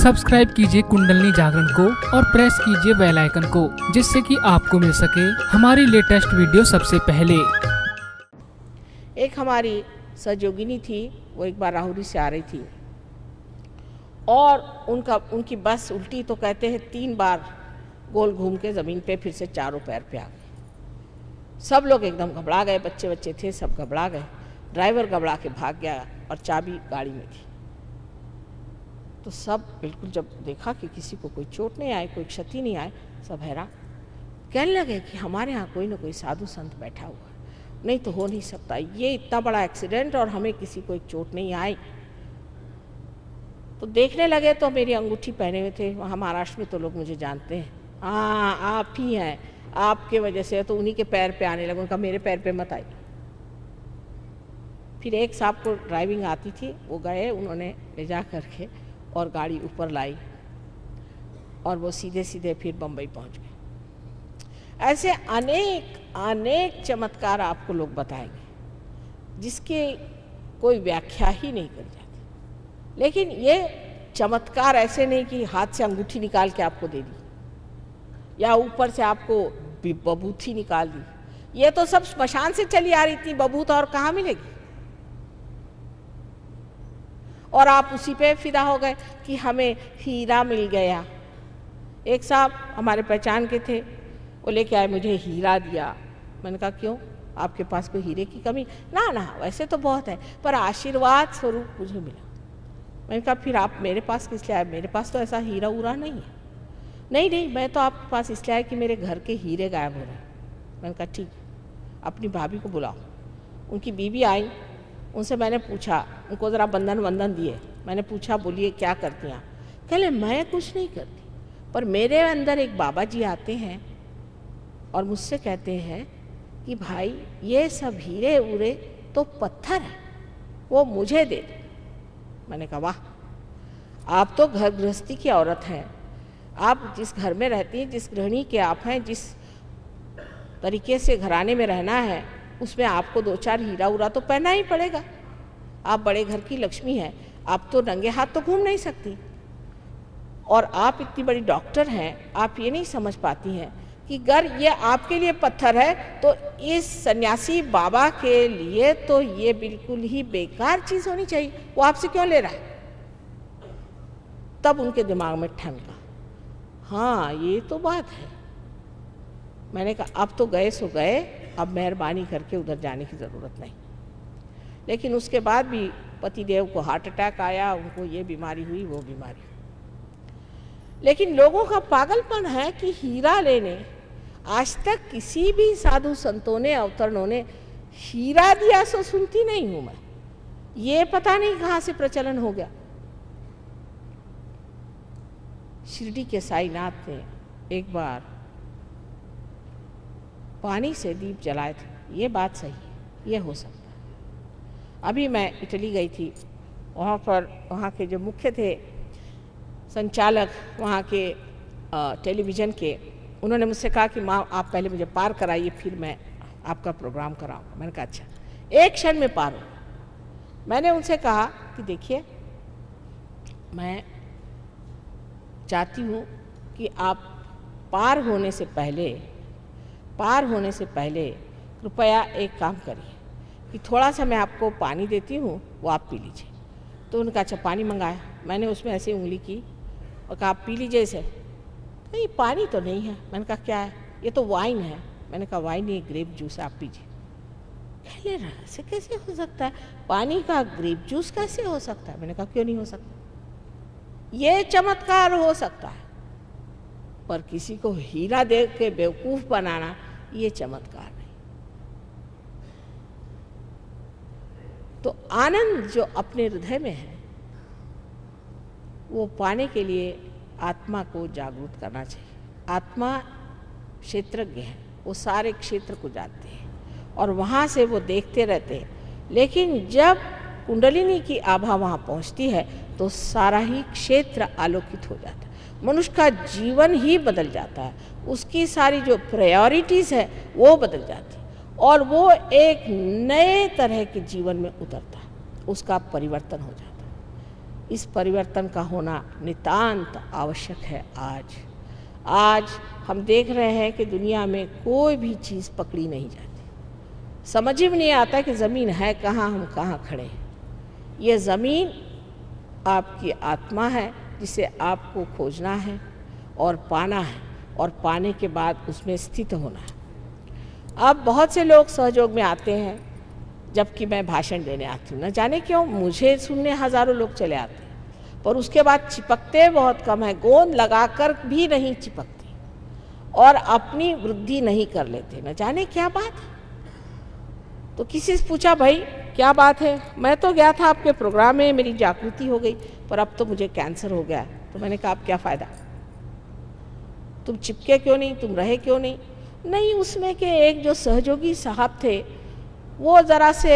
Subscribe कीजिए कुंडलिनी जागरण को और प्रेस कीजिए बेल आइकन को, जिससे कि आपको मिल सके हमारी लेटेस्ट वीडियो सबसे पहले। एक हमारी सहयोगिनी थी, वो एक बार राहुरी से आ रही थी और उनकी बस उल्टी तो कहते हैं 3 बार गोल घूम के ज़मीन पे फिर से चारों पैर पे आ गए। सब लोग एकदम घबरा गए, बच्चे थे सब घबरा गए। ड्राइवर घबरा के भाग गया और चाबी गाड़ी में थी। तो सब बिल्कुल जब देखा कि किसी को कोई चोट नहीं आई, कोई क्षति नहीं आई, सब हैरान। कहने लगे कि हमारे यहाँ कोई ना कोई साधु संत बैठा हुआ है, नहीं तो हो नहीं सकता, ये इतना बड़ा एक्सीडेंट और हमें किसी को एक चोट नहीं आई। तो देखने लगे तो मेरी अंगूठी पहने हुए थे। वहाँ महाराष्ट्र में तो लोग मुझे जानते हैं, हाँ आप ही हैं, आपके वजह से। तो उन्हीं के पैर पे आने लगे। उनका मेरे पैर पे मत आई। फिर एक साहब को ड्राइविंग आती थी, वो गए, उन्होंने ले जा करके और गाड़ी ऊपर लाई और वो सीधे सीधे फिर बम्बई पहुंच गए। ऐसे अनेक चमत्कार आपको लोग बताएंगे जिसकी कोई व्याख्या ही नहीं करी जाती। लेकिन ये चमत्कार ऐसे नहीं कि हाथ से अंगूठी निकाल के आपको दे दी या ऊपर से आपको बबूथी निकाल दी। ये तो सब स्मशान से चली आ रही थी बबूत, और कहाँ मिलेगी। और आप उसी पे फिदा हो गए कि हमें हीरा मिल गया। एक साहब हमारे पहचान के थे, वो लेके आए, मुझे हीरा दिया। मैंने कहा क्यों, आपके पास कोई हीरे की कमी? ना वैसे तो बहुत है, पर आशीर्वाद स्वरूप मुझे मिला। मैंने कहा फिर आप मेरे पास किस लिए आए? मेरे पास तो ऐसा हीरा उरा नहीं है। नहीं मैं तो आपके पास इसलिए आया कि मेरे घर के हीरे गायब हो रहे हैं। मैंने कहा ठीक, अपनी भाभी को बुलाओ। उनकी बीवी आई, उनसे मैंने पूछा, उनको ज़रा बंधन दिए। मैंने पूछा बोलिए क्या करती हैं? कहले मैं कुछ नहीं करती, पर मेरे अंदर एक बाबा जी आते हैं और मुझसे कहते हैं कि भाई ये सब हीरे उरे तो पत्थर है, वो मुझे दे दे। मैंने कहा वाह, आप तो घर गृहस्थी की औरत हैं, आप जिस घर में रहती हैं, जिस गृहिणी के आप हैं, जिस तरीके से घराने में रहना है, उसमें आपको 2-4 हीरा उरा तो पहनना ही पड़ेगा। आप बड़े घर की लक्ष्मी हैं, आप तो नंगे हाथ तो घूम नहीं सकती। और आप इतनी बड़ी डॉक्टर हैं, आप ये नहीं समझ पाती हैं कि अगर ये आपके लिए पत्थर है तो इस सन्यासी बाबा के लिए तो ये बिल्कुल ही बेकार चीज़ होनी चाहिए। वो आपसे क्यों ले रहा है? तब उनके दिमाग में ठनका, हाँ ये तो बात है। मैंने कहा अब तो गए सो गए, अब मेहरबानी करके उधर जाने की ज़रूरत नहीं। लेकिन उसके बाद भी पतिदेव को हार्ट अटैक आया, उनको ये बीमारी हुई, वो बीमारी हुई। लेकिन लोगों का पागलपन है कि हीरा लेने, आज तक किसी भी साधु संतों ने, अवतरणों ने हीरा दिया सो सुनती नहीं हूँ मैं। ये पता नहीं कहाँ से प्रचलन हो गया। शिरडी के साईनाथ ने एक बार पानी से दीप जलाए थे। ये बात सही है, ये हो सकता है। अभी मैं इटली गई थी, वहाँ पर वहाँ के जो मुख्य थे संचालक वहाँ के टेलीविज़न के, उन्होंने मुझसे कहा कि माँ आप पहले मुझे पार कराइए, फिर मैं आपका प्रोग्राम कराऊंगा। मैंने कहा अच्छा, एक क्षण में पार हो। मैंने उनसे कहा कि देखिए मैं चाहती हूँ कि आप पार होने से पहले कृपया एक काम करिए कि थोड़ा सा मैं आपको पानी देती हूँ, वो आप पी लीजिए। तो उन्होंने कहा अच्छा पानी मंगाया। मैंने उसमें ऐसे उंगली की और कहा आप पी लीजिए इसे। नहीं पानी तो नहीं है। मैंने कहा क्या है? ये तो वाइन है। मैंने कहा वाइन नहीं, ग्रेप जूस है, आप पीजिए। कह ले रहा ऐसे कैसे हो सकता है, पानी का ग्रेप जूस कैसे हो सकता है? मैंने कहा क्यों नहीं हो सकता, ये चमत्कार हो सकता है, पर किसी को हीरा दे के बेवकूफ़ बनाना ये चमत्कार नहीं। तो आनंद जो अपने हृदय में है वो पाने के लिए आत्मा को जागरूक करना चाहिए। आत्मा क्षेत्रज्ञ है, वो सारे क्षेत्र को जानते हैं और वहाँ से वो देखते रहते हैं। लेकिन जब कुंडलिनी की आभा वहाँ पहुँचती है तो सारा ही क्षेत्र आलोकित हो जाता है, मनुष्य का जीवन ही बदल जाता है, उसकी सारी जो प्रायोरिटीज़ है वो बदल जाती है और वो एक नए तरह के जीवन में उतरता है, उसका परिवर्तन हो जाता है। इस परिवर्तन का होना नितांत आवश्यक है। आज हम देख रहे हैं कि दुनिया में कोई भी चीज़ पकड़ी नहीं जाती। समझ ही नहीं आता कि ज़मीन है कहाँ, हम कहाँ खड़े हैं। ये ज़मीन आपकी आत्मा है जिसे आपको खोजना है और पाना है, और पाने के बाद उसमें स्थित होना है। अब बहुत से लोग सहयोग में आते हैं जबकि मैं भाषण देने आती हूँ, न जाने क्यों मुझे सुनने हज़ारों लोग चले आते हैं, पर उसके बाद चिपकते बहुत कम है। गोंद लगाकर भी नहीं चिपकते और अपनी वृद्धि नहीं कर लेते, न जाने क्या बात है। तो किसी से पूछा, भाई क्या बात है? मैं तो गया था आपके प्रोग्राम में, मेरी जागृति हो गई, पर अब तो मुझे कैंसर हो गया है। तो मैंने कहा, अब क्या फ़ायदा? तुम चिपके क्यों नहीं, तुम रहे क्यों नहीं? नहीं, उसमें के एक जो सहयोगी साहब थे वो ज़रा से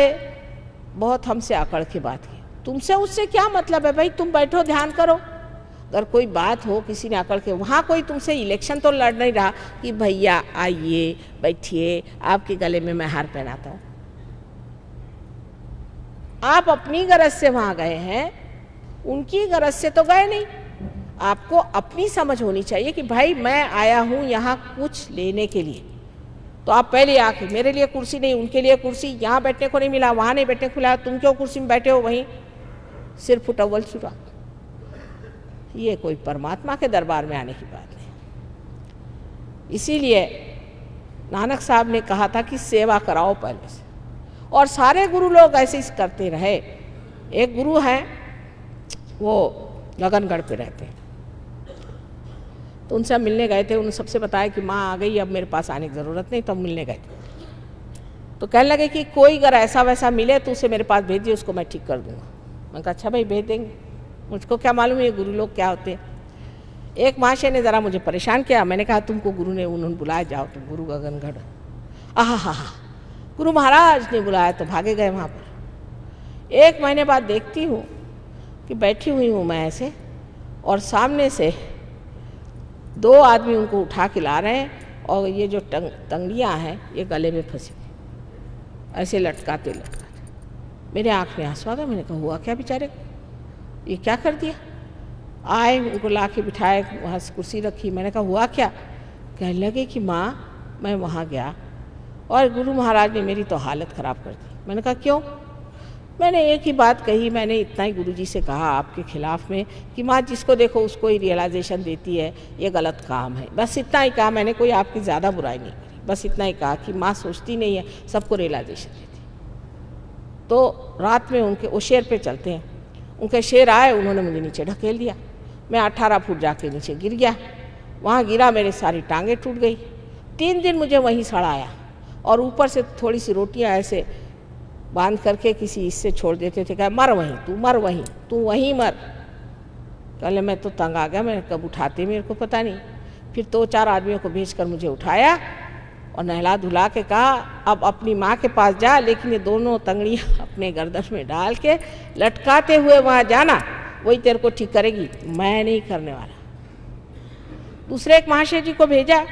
बहुत हमसे अकड़ के बात की। तुमसे उससे क्या मतलब है भाई, तुम बैठो ध्यान करो। अगर कोई बात हो किसी ने अकड़ के, वहाँ कोई तुमसे इलेक्शन तो लड़ नहीं रहा कि भैया आइए बैठिए आपके गले में मैं हार पहनाता हूँ। आप अपनी गरज से वहाँ गए हैं, उनकी गरज से तो गए नहीं। आपको अपनी समझ होनी चाहिए कि भाई मैं आया हूँ यहाँ कुछ लेने के लिए। तो आप पहले आके, मेरे लिए कुर्सी नहीं, उनके लिए कुर्सी, यहाँ बैठने को नहीं मिला, वहाँ नहीं बैठने को मिला, तुम क्यों कुर्सी में बैठे हो? वहीं सिर फुटअव्वल शुरा। ये कोई परमात्मा के दरबार में आने की बात नहीं। इसीलिए नानक साहब ने कहा था कि सेवा कराओ पहले से, और सारे गुरु लोग ऐसे ही करते रहे। एक गुरु हैं, वो गगनगढ़ पे रहते हैं, तो उनसे हम मिलने गए थे। उन्होंने सबसे बताया कि माँ आ गई, अब मेरे पास आने की ज़रूरत नहीं। तो हम मिलने गए थे, तो कहने लगे कि कोई अगर ऐसा वैसा मिले तो उसे मेरे पास भेजिए, उसको मैं ठीक कर दूँगा। मैंने कहा अच्छा भाई भेज देंगे, मुझको क्या मालूम ये गुरु लोग क्या होते हैं। एक महाशय ने ज़रा मुझे परेशान किया। मैंने कहा तुमको गुरु ने, उन्होंने बुलाया, जाओ तुम गुरु गगनगढ़। हा, गुरु महाराज ने बुलाया तो भागे गए वहाँ पर। 1 महीने बाद देखती हूँ कि बैठी हुई हूँ मैं ऐसे, और सामने से 2 आदमी उनको उठा के ला रहे हैं, और ये जो तंगड़ियाँ हैं ये गले में फंसी, ऐसे लटकाते मेरे आँख में आंसू आ गए। मैंने कहा हुआ क्या बेचारे को, ये क्या कर दिया? आए, उनको ला के बिठाए, वहाँ से कुर्सी रखी। मैंने कहा हुआ क्या? कहने लगे कि माँ मैं वहाँ गया और गुरु महाराज ने मेरी तो हालत ख़राब कर दी। मैंने कहा क्यों? मैंने एक ही बात कही, मैंने इतना ही गुरुजी से कहा आपके खिलाफ में कि माँ जिसको देखो उसको ही रियलाइजेशन देती है, ये गलत काम है। बस इतना ही कहा मैंने, कोई आपकी ज़्यादा बुराई नहीं करी। बस इतना ही कहा कि माँ सोचती नहीं है, सबको रियलाइजेशन देती। तो रात में उनके वो शेर पे चलते हैं, उनके शेर आए, उन्होंने मुझे नीचे ढकेल दिया। मैं 18 फुट जाके नीचे गिर गया। वहाँ गिरा, मेरी सारी टांगें टूट गई। 3 दिन मुझे वहीं सड़ाया, और ऊपर से थोड़ी सी रोटियाँ ऐसे बांध करके किसी इससे छोड़ देते थे। कहा मर वहीं, तू मर वहीं, तू वहीं मर। पहले मैं तो तंग आ गया, मैं कब उठाते मेरे को पता नहीं। फिर 2-4 आदमियों को भेजकर मुझे उठाया और नहला धुला के कहा अब अपनी माँ के पास जा, लेकिन ये दोनों तंगड़ियाँ अपने गर्दन में डाल के लटकाते हुए वहाँ जाना, वही तेरे को ठीक करेगी, मैं नहीं करने वाला। दूसरे एक महाशय जी को भेजा,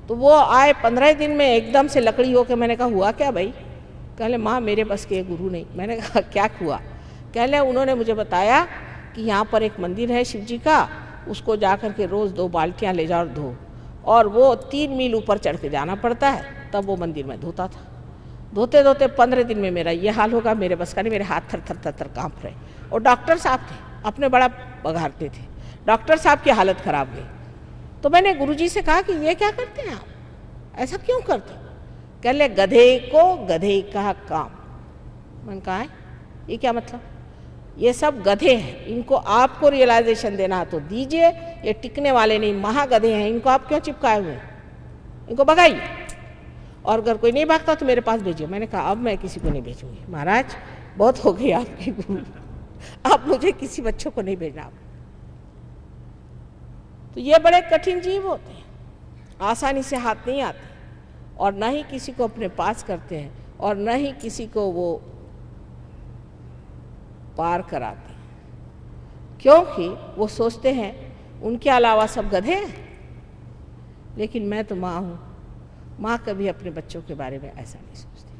तो वो आए 15 दिन में एकदम से लकड़ी हो के। मैंने कहा हुआ क्या भाई? कहले माँ मेरे बस के गुरु नहीं। मैंने कहा क्या हुआ? कहले उन्होंने मुझे बताया कि यहाँ पर एक मंदिर है शिव जी का, उसको जा कर के रोज़ 2 बाल्टियाँ ले जाओ और धो, और वो 3 मील ऊपर चढ़ के जाना पड़ता है, तब वो मंदिर में धोता था। धोते धोते 15 दिन में मेरा ये हाल होगा, मेरे बस का नहीं, मेरे हाथ थर थर थर काँप रहे। और डॉक्टर साहब थे, अपने बड़ा बघारते थे, डॉक्टर साहब की हालत ख़राब गई। तो मैंने गुरुजी से कहा कि ये क्या करते हैं आप, ऐसा क्यों करते? कह ले गधे को गधे का काम। मैंने कहा है ये क्या मतलब? ये सब गधे हैं, इनको आपको रियलाइजेशन देना है तो दीजिए, ये टिकने वाले नहीं, महागधे हैं, इनको आप क्यों चिपकाए हुए? इनको भगाइए, और अगर कोई नहीं भागता तो मेरे पास भेजिए। मैंने कहा अब मैं किसी को नहीं भेजूंगी महाराज, बहुत हो गई आपकी गुरु, अब मुझे किसी बच्चों को नहीं भेजना। तो ये बड़े कठिन जीव होते हैं, आसानी से हाथ नहीं आते, और न ही किसी को अपने पास करते हैं, और न ही किसी को वो पार कराते, क्योंकि वो सोचते हैं उनके अलावा सब गधे हैं। लेकिन मैं तो माँ हूँ, माँ कभी अपने बच्चों के बारे में ऐसा नहीं सोचती।